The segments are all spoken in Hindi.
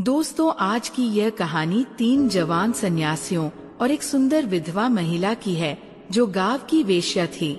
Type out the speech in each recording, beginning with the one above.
दोस्तों, आज की यह कहानी 3 जवान सन्यासियों और एक सुंदर विधवा महिला की है जो गांव की वेश्या थी।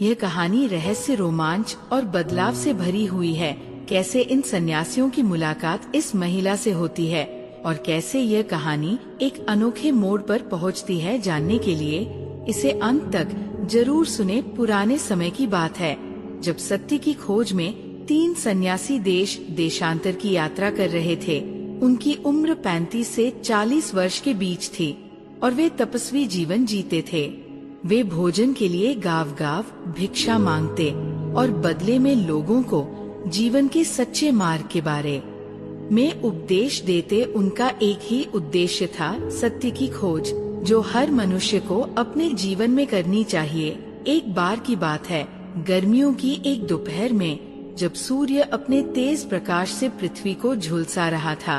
यह कहानी रहस्य, रोमांच और बदलाव से भरी हुई है। कैसे इन सन्यासियों की मुलाकात इस महिला से होती है और कैसे यह कहानी एक अनोखे मोड़ पर पहुंचती है, जानने के लिए इसे अंत तक जरूर सुने। पुराने समय की बात है जब सत्य की खोज में 3 सन्यासी देश देशांतर की यात्रा कर रहे थे। उनकी उम्र 35 से 40 वर्ष के बीच थी और वे तपस्वी जीवन जीते थे। वे भोजन के लिए गांव-गांव भिक्षा मांगते और बदले में लोगों को जीवन के सच्चे मार्ग के बारे में उपदेश देते। उनका एक ही उद्देश्य था, सत्य की खोज, जो हर मनुष्य को अपने जीवन में करनी चाहिए। एक बार की बात है, गर्मियों की एक दोपहर में, जब सूर्य अपने तेज प्रकाश से पृथ्वी को झुलसा रहा था,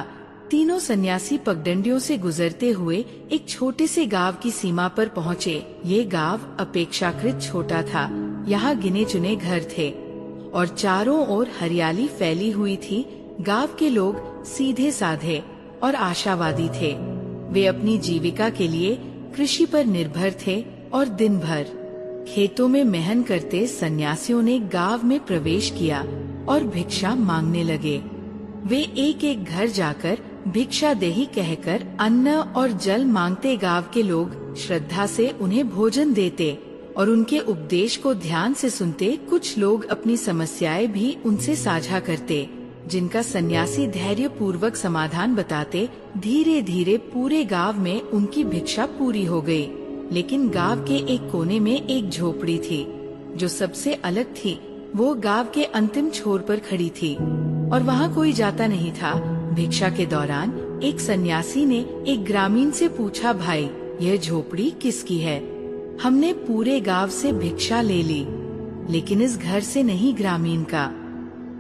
तीनों सन्यासी पगडंडियों से गुजरते हुए एक छोटे से गांव की सीमा पर पहुँचे। ये गांव अपेक्षाकृत छोटा था। यहाँ गिने चुने घर थे और चारों ओर हरियाली फैली हुई थी। गांव के लोग सीधे साधे और आशावादी थे। वे अपनी जीविका के लिए कृषि पर निर्भर थे और दिन भर खेतों में मेहनत करते सन्यासियों ने गांव में प्रवेश किया और भिक्षा मांगने लगे। वे एक एक घर जाकर भिक्षा देही कहकर अन्न और जल मांगते। गांव के लोग श्रद्धा से उन्हें भोजन देते और उनके उपदेश को ध्यान से सुनते। कुछ लोग अपनी समस्याएं भी उनसे साझा करते, जिनका सन्यासी धैर्य पूर्वक समाधान बताते। धीरे धीरे पूरे गांव में उनकी भिक्षा पूरी हो गई। लेकिन गांव के एक कोने में एक झोपड़ी थी जो सबसे अलग थी। वो गांव के अंतिम छोर पर खड़ी थी और वहाँ कोई जाता नहीं था। भिक्षा के दौरान एक सन्यासी ने एक ग्रामीण से पूछा, भाई, यह झोपड़ी किसकी है? हमने पूरे गांव से भिक्षा ले ली, लेकिन इस घर से नहीं। ग्रामीण का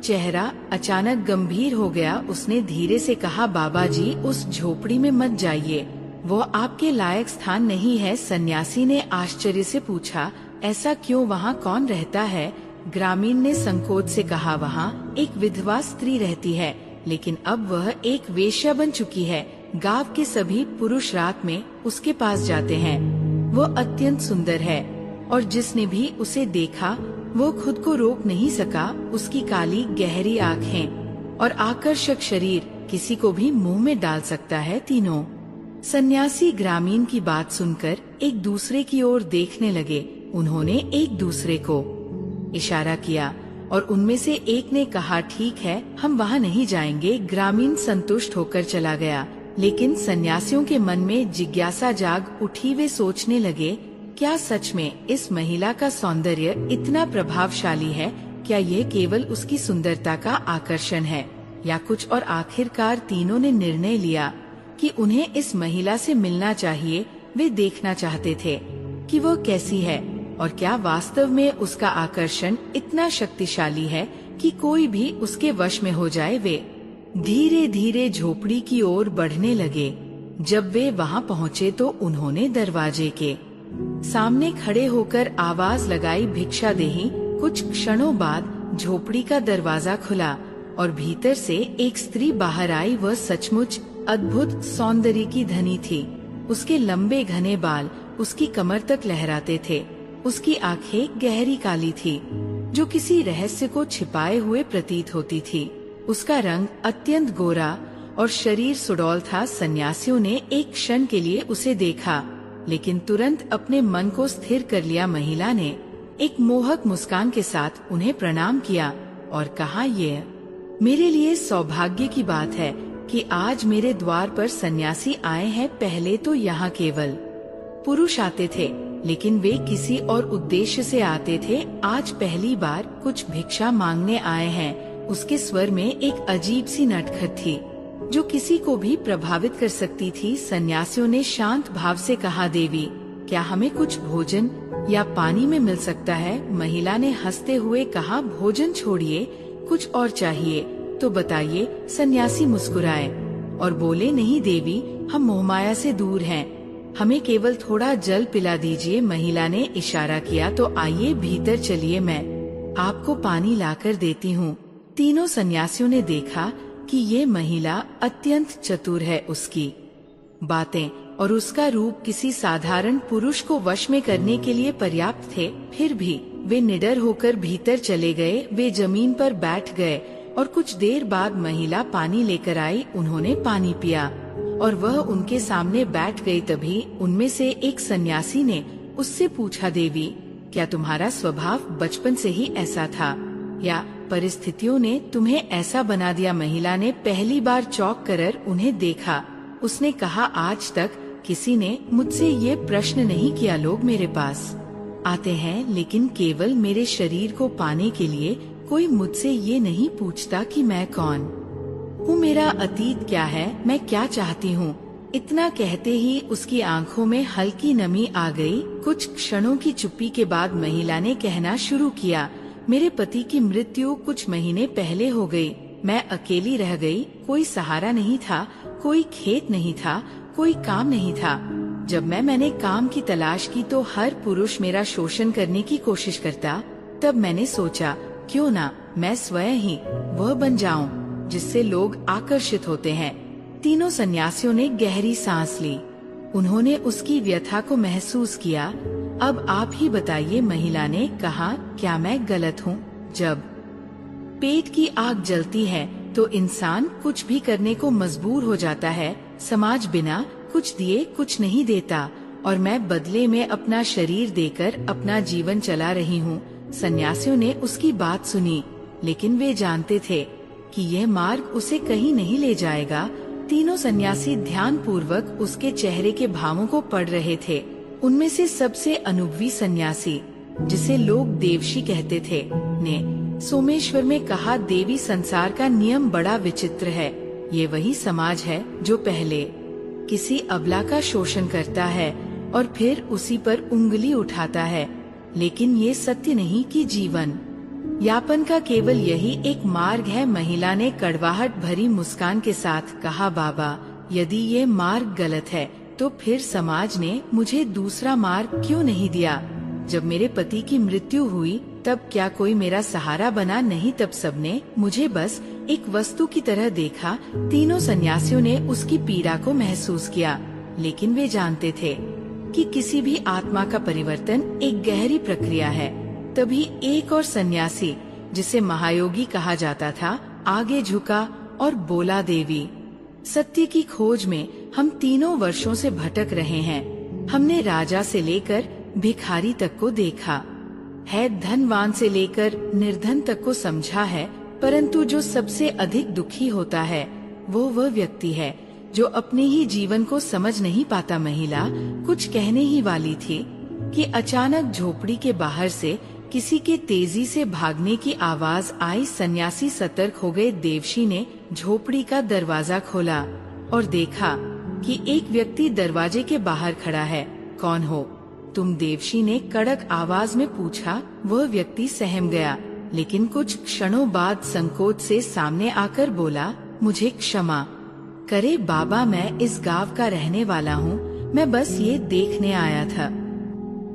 चेहरा अचानक गंभीर हो गया। उसने धीरे से कहा, बाबा जी, उस झोपड़ी में मत जाइए, वो आपके लायक स्थान नहीं है। सन्यासी ने आश्चर्य से पूछा, ऐसा क्यों? वहाँ कौन रहता है? ग्रामीण ने संकोच से कहा, वहाँ एक विधवा स्त्री रहती है, लेकिन अब वह एक वेश्या बन चुकी है। गांव के सभी पुरुष रात में उसके पास जाते हैं। वो अत्यंत सुंदर है और जिसने भी उसे देखा वो खुद को रोक नहीं सका। उसकी काली गहरी आँखें और आकर्षक शरीर किसी को भी मुंह में डाल सकता है। तीनों सन्यासी ग्रामीण की बात सुनकर एक दूसरे की ओर देखने लगे। उन्होंने एक दूसरे को इशारा किया और उनमें से एक ने कहा, ठीक है, हम वहाँ नहीं जाएंगे। ग्रामीण संतुष्ट होकर चला गया। लेकिन सन्यासियों के मन में जिज्ञासा जाग उठी। वे सोचने लगे, क्या सच में इस महिला का सौंदर्य इतना प्रभावशाली है? क्या यह केवल उसकी सुंदरता का आकर्षण है या कुछ और? आखिरकार तीनों ने निर्णय लिया कि उन्हें इस महिला से मिलना चाहिए। वे देखना चाहते थे कि वो कैसी है और क्या वास्तव में उसका आकर्षण इतना शक्तिशाली है कि कोई भी उसके वश में हो जाए। वे धीरे धीरे झोपड़ी की ओर बढ़ने लगे। जब वे वहां पहुंचे तो उन्होंने दरवाजे के सामने खड़े होकर आवाज लगाई, भिक्षा देही। कुछ क्षणों बाद झोपड़ी का दरवाजा खुला और भीतर से एक स्त्री बाहर आई। वह सचमुच अद्भुत सौंदर्य की धनी थी। उसके लंबे घने बाल उसकी कमर तक लहराते थे। उसकी आंखें गहरी काली थी जो किसी रहस्य को छिपाए हुए प्रतीत होती थी। उसका रंग अत्यंत गोरा और शरीर सुडौल था। सन्यासियों ने एक क्षण के लिए उसे देखा, लेकिन तुरंत अपने मन को स्थिर कर लिया। महिला ने एक मोहक मुस्कान के साथ उन्हें प्रणाम किया और कहा, ये मेरे लिए सौभाग्य की बात है कि आज मेरे द्वार पर सन्यासी आए हैं। पहले तो यहाँ केवल पुरुष आते थे, लेकिन वे किसी और उद्देश्य से आते थे। आज पहली बार कुछ भिक्षा मांगने आए हैं। उसके स्वर में एक अजीब सी नटखट थी जो किसी को भी प्रभावित कर सकती थी। सन्यासियों ने शांत भाव से कहा, देवी, क्या हमें कुछ भोजन या पानी में मिल सकता है? महिला ने हंसते हुए कहा, भोजन छोड़िए, कुछ और चाहिए तो बताइए। सन्यासी मुस्कुराए और बोले, नहीं देवी, हम मोहमाया से दूर हैं, हमें केवल थोड़ा जल पिला दीजिए। महिला ने इशारा किया, तो आइए भीतर चलिए, मैं आपको पानी लाकर देती हूँ। तीनों सन्यासियों ने देखा कि ये महिला अत्यंत चतुर है। उसकी बातें और उसका रूप किसी साधारण पुरुष को वश में करने के लिए पर्याप्त थे। फिर भी वे निडर होकर भीतर चले गए। वे जमीन पर बैठ गए और कुछ देर बाद महिला पानी लेकर आई। उन्होंने पानी पिया और वह उनके सामने बैठ गई। तभी उनमें से एक सन्यासी ने उससे पूछा, देवी, क्या तुम्हारा स्वभाव बचपन से ही ऐसा था या परिस्थितियों ने तुम्हें ऐसा बना दिया? महिला ने पहली बार चौंक कर उन्हें देखा। उसने कहा, आज तक किसी ने मुझसे ये प्रश्न नहीं किया। लोग मेरे पास आते हैं लेकिन केवल मेरे शरीर को पाने के लिए। कोई मुझसे ये नहीं पूछता कि मैं कौन हूँ, मेरा अतीत क्या है, मैं क्या चाहती हूँ। इतना कहते ही उसकी आंखों में हल्की नमी आ गई। कुछ क्षणों की चुप्पी के बाद महिला ने कहना शुरू किया, मेरे पति की मृत्यु कुछ महीने पहले हो गई। मैं अकेली रह गई। कोई सहारा नहीं था, कोई खेत नहीं था, कोई काम नहीं था। जब मैंने काम की तलाश की तो हर पुरुष मेरा शोषण करने की कोशिश करता। तब मैंने सोचा, क्यों ना मैं स्वयं ही वह बन जाऊं जिससे लोग आकर्षित होते हैं। तीनों सन्यासियों ने गहरी सांस ली। उन्होंने उसकी व्यथा को महसूस किया। अब आप ही बताइए, महिला ने कहा, क्या मैं गलत हूँ? जब पेट की आग जलती है तो इंसान कुछ भी करने को मजबूर हो जाता है। समाज बिना कुछ दिए कुछ नहीं देता और मैं बदले में अपना शरीर देकर अपना जीवन चला रही हूँ। सन्यासियों ने उसकी बात सुनी, लेकिन वे जानते थे कि यह मार्ग उसे कहीं नहीं ले जाएगा। तीनों सन्यासी ध्यान पूर्वक उसके चेहरे के भावों को पढ़ रहे थे। उनमें से सबसे अनुभवी सन्यासी, जिसे लोग देवशी कहते थे, ने सोमेश्वर में कहा, देवी, संसार का नियम बड़ा विचित्र है। ये वही समाज है जो पहले किसी अबला का शोषण करता है और फिर उसी पर उंगली उठाता है। लेकिन ये सत्य नहीं कि जीवन यापन का केवल यही एक मार्ग है। महिला ने कड़वाहट भरी मुस्कान के साथ कहा, बाबा, यदि ये मार्ग गलत है तो फिर समाज ने मुझे दूसरा मार्ग क्यों नहीं दिया? जब मेरे पति की मृत्यु हुई तब क्या कोई मेरा सहारा बना? नहीं, तब सबने मुझे बस एक वस्तु की तरह देखा। तीनों सन्यासियों ने उसकी पीड़ा को महसूस किया, लेकिन वे जानते थे कि किसी भी आत्मा का परिवर्तन एक गहरी प्रक्रिया है। तभी एक और सन्यासी, जिसे महायोगी कहा जाता था, आगे झुका और बोला, देवी, सत्य की खोज में हम तीनों वर्षों से भटक रहे हैं। हमने राजा से लेकर भिखारी तक को देखा है, धनवान से लेकर निर्धन तक को समझा है, परंतु जो सबसे अधिक दुखी होता है वो वह व्यक्ति है जो अपने ही जीवन को समझ नहीं पाता। महिला कुछ कहने ही वाली थी कि अचानक झोपड़ी के बाहर से किसी के तेजी से भागने की आवाज आई। सन्यासी सतर्क हो गए। देवशी ने झोपड़ी का दरवाजा खोला और देखा कि एक व्यक्ति दरवाजे के बाहर खड़ा है। कौन हो तुम? देवशी ने कड़क आवाज में पूछा। वह व्यक्ति सहम गया, लेकिन कुछ क्षणों बाद संकोच से सामने आकर बोला, मुझे क्षमा करे बाबा, मैं इस गांव का रहने वाला हूँ। मैं बस ये देखने आया था।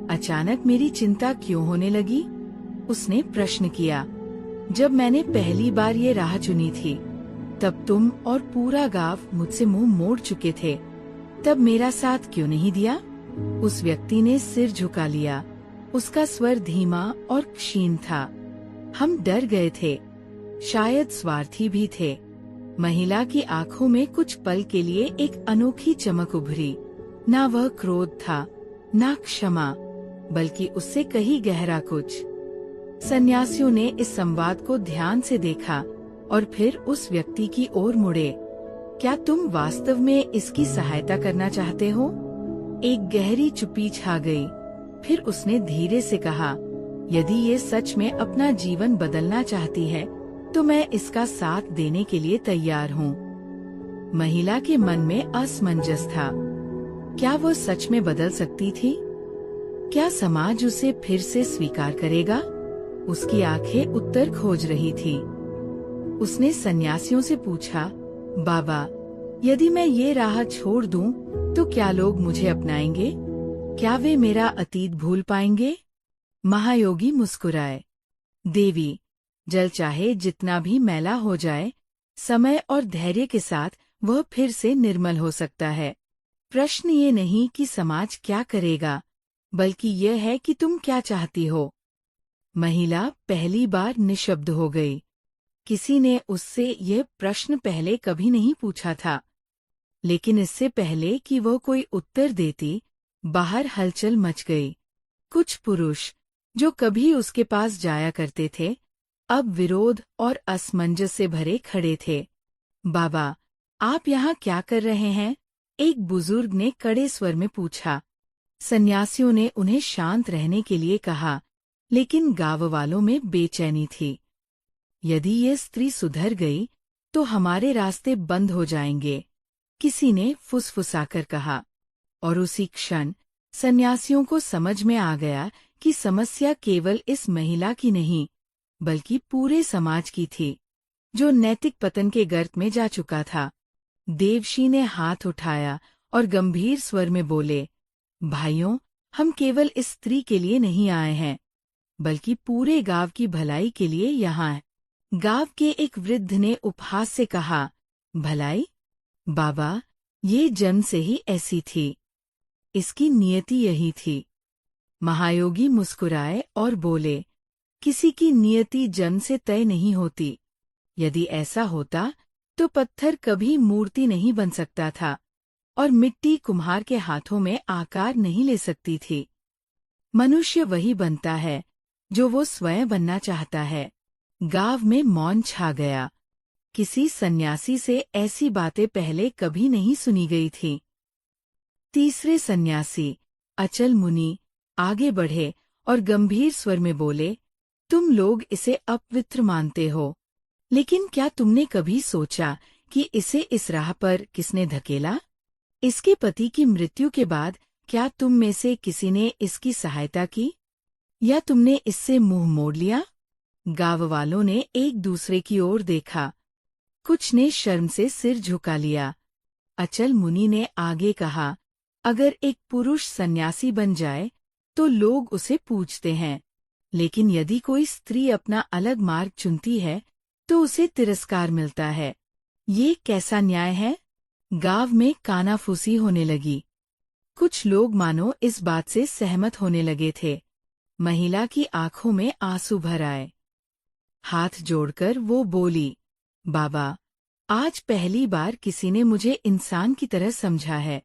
अचानक मेरी चिंता क्यों होने लगी? उसने प्रश्न किया। जब मैंने पहली बार ये राह चुनी थी तब तुम और पूरा गांव मुझसे मुंह मोड़ चुके थे। तब मेरा साथ क्यों नहीं दिया? उस व्यक्ति ने सिर झुका लिया। उसका स्वर धीमा और क्षीण था। हम डर गए थे, शायद स्वार्थी भी थे। महिला की आंखों में कुछ पल के लिए एक अनोखी चमक उभरी। ना वह क्रोध था, ना क्षमा, बल्कि उससे कहीं गहरा कुछ। सन्यासियों ने इस संवाद को ध्यान से देखा और फिर उस व्यक्ति की ओर मुड़े। क्या तुम वास्तव में इसकी सहायता करना चाहते हो? एक गहरी चुप्पी छा गई। फिर उसने धीरे से कहा, यदि ये सच में अपना जीवन बदलना चाहती है तो मैं इसका साथ देने के लिए तैयार हूँ। महिला के मन में असमंजस था। क्या वो सच में बदल सकती थी? क्या समाज उसे फिर से स्वीकार करेगा? उसकी आंखें उत्तर खोज रही थी। उसने सन्यासियों से पूछा, बाबा, यदि मैं ये राह छोड़ दूं तो क्या लोग मुझे अपनाएंगे? क्या वे मेरा अतीत भूल पाएंगे? महायोगी मुस्कुराए। देवी, जल चाहे जितना भी मैला हो जाए, समय और धैर्य के साथ वह फिर से निर्मल हो सकता है। प्रश्न ये नहीं कि समाज क्या करेगा, बल्कि यह है कि तुम क्या चाहती हो। महिला पहली बार निशब्द हो गई। किसी ने उससे यह प्रश्न पहले कभी नहीं पूछा था। लेकिन इससे पहले कि वह कोई उत्तर देती, बाहर हलचल मच गई। कुछ पुरुष, जो कभी उसके पास जाया करते थे, अब विरोध और असमंजस से भरे खड़े थे। बाबा, आप यहाँ क्या कर रहे हैं? एक बुजुर्ग ने कड़े स्वर में पूछा। सन्यासियों ने उन्हें शांत रहने के लिए कहा, लेकिन गांव वालों में बेचैनी थी। यदि ये स्त्री सुधर गई, तो हमारे रास्ते बंद हो जाएंगे, किसी ने फुसफुसाकर कहा। और उसी क्षण सन्यासियों को समझ में आ गया कि समस्या केवल इस महिला की नहीं, बल्कि पूरे समाज की थी, जो नैतिक पतन के गर्त में जा चुका था। देवशी ने हाथ उठाया और गंभीर स्वर में बोले, भाइयों, हम केवल इस स्त्री के लिए नहीं आए हैं, बल्कि पूरे गांव की भलाई के लिए यहाँ हैं। गांव के एक वृद्ध ने उपहास से कहा, भलाई? बाबा, ये जन्म से ही ऐसी थी। इसकी नियति यही थी। महायोगी मुस्कुराए और बोले, किसी की नियति जन्म से तय नहीं होती। यदि ऐसा होता, तो पत्थर कभी मूर्ति नहीं बन सकता था, और मिट्टी कुम्हार के हाथों में आकार नहीं ले सकती थी। मनुष्य वही बनता है, जो वो स्वयं बनना चाहता है। गांव में मौन छा गया। किसी सन्यासी से ऐसी बातें पहले कभी नहीं सुनी गई थी। तीसरे सन्यासी, अचल मुनि, आगे बढ़े और गंभीर स्वर में बोले, तुम लोग इसे अपवित्र मानते हो, लेकिन क्या तुमने कभी सोचा कि इसे इस राह पर किसने धकेला? इसके पति की मृत्यु के बाद क्या तुम में से किसी ने इसकी सहायता की, या तुमने इससे मुंह मोड़ लिया? गांव वालों ने एक दूसरे की ओर देखा। कुछ ने शर्म से सिर झुका लिया। अचल मुनि ने आगे कहा, अगर एक पुरुष सन्यासी बन जाए, तो लोग उसे पूजते हैं, लेकिन यदि कोई स्त्री अपना अलग मार्ग चुनती है, तो उसे तिरस्कार मिलता है। ये कैसा न्याय है? गांव में कानाफूसी होने लगी। कुछ लोग मानो इस बात से सहमत होने लगे थे। महिला की आंखों में आंसू भर आए। हाथ जोड़कर वो बोली, बाबा, आज पहली बार किसी ने मुझे इंसान की तरह समझा है।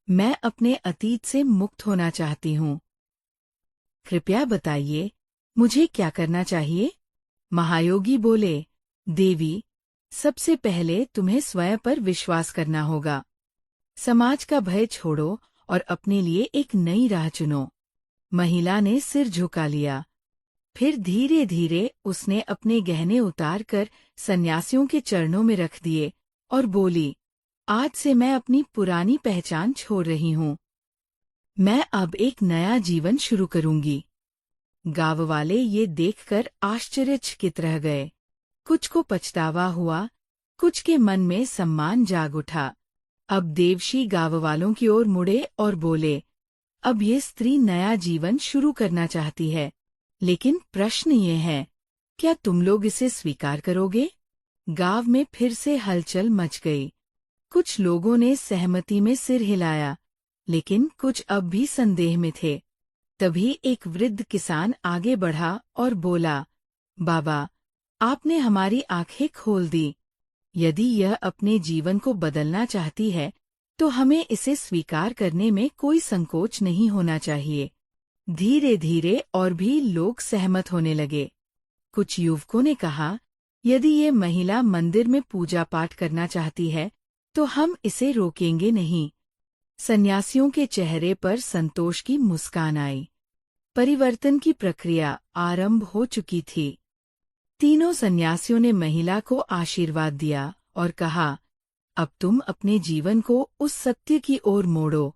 मैं अपने अतीत से मुक्त होना चाहती हूँ। कृपया बताइए, मुझे क्या करना चाहिए? महायोगी बोले, देवी, सबसे पहले तुम्हें स्वयं पर विश्वास करना होगा। समाज का भय छोड़ो और अपने लिए एक नई राह चुनो। महिला ने सिर झुका लिया। फिर धीरे धीरे उसने अपने गहने उतार कर सन्यासियों के चरणों में रख दिए और बोली, आज से मैं अपनी पुरानी पहचान छोड़ रही हूँ। मैं अब एक नया जीवन शुरू करूंगी। गांव वाले ये देखकर आश्चर्यचकित रह गए। कुछ को पछतावा हुआ, कुछ के मन में सम्मान जाग उठा। अब देवशी गांव वालों की ओर मुड़े और बोले, अब ये स्त्री नया जीवन शुरू करना चाहती है, लेकिन प्रश्न ये है, क्या तुम लोग इसे स्वीकार करोगे? गांव में फिर से हलचल मच गई। कुछ लोगों ने सहमति में सिर हिलाया, लेकिन कुछ अब भी संदेह में थे। तभी एक वृद्ध किसान आगे बढ़ा और बोला, बाबा, आपने हमारी आंखें खोल दी। यदि यह अपने जीवन को बदलना चाहती है, तो हमें इसे स्वीकार करने में कोई संकोच नहीं होना चाहिए। धीरे धीरे और भी लोग सहमत होने लगे। कुछ युवकों ने कहा, यदि ये महिला मंदिर में पूजा पाठ करना चाहती है, तो हम इसे रोकेंगे नहीं। सन्यासियों के चेहरे पर संतोष की मुस्कान आई। परिवर्तन की प्रक्रिया आरंभ हो चुकी थी। तीनों सन्यासियों ने महिला को आशीर्वाद दिया और कहा, अब तुम अपने जीवन को उस सत्य की ओर मोड़ो,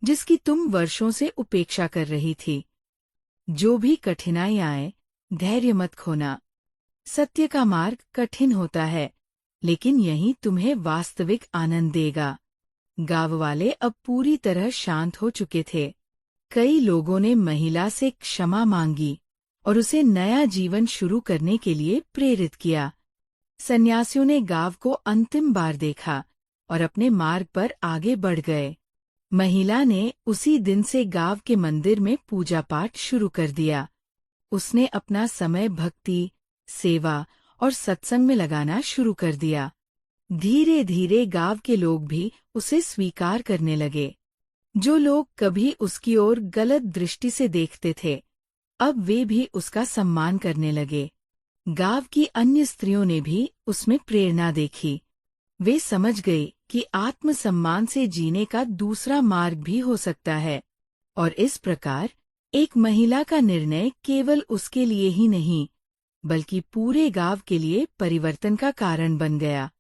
जिसकी तुम वर्षों से उपेक्षा कर रही थी। जो भी कठिनाई आए, धैर्य मत खोना। सत्य का मार्ग कठिन होता है, लेकिन यही तुम्हें वास्तविक आनंद देगा। गांव वाले अब पूरी तरह शांत हो चुके थे। कई लोगों ने महिला से क्षमा मांगी और उसे नया जीवन शुरू करने के लिए प्रेरित किया। सन्यासियों ने गांव को अंतिम बार देखा और अपने मार्ग पर आगे बढ़ गए। महिला ने उसी दिन से गांव के मंदिर में पूजा पाठ शुरू कर दिया। उसने अपना समय भक्ति, सेवा और सत्संग में लगाना शुरू कर दिया। धीरे धीरे गांव के लोग भी उसे स्वीकार करने लगे। जो लोग कभी उसकी ओर गलत दृष्टि से देखते थे, अब वे भी उसका सम्मान करने लगे। गांव की अन्य स्त्रियों ने भी उसमें प्रेरणा देखी। वे समझ गई कि आत्मसम्मान से जीने का दूसरा मार्ग भी हो सकता है, और इस प्रकार एक महिला का निर्णय केवल उसके लिए ही नहीं, बल्कि पूरे गांव के लिए परिवर्तन का कारण बन गया।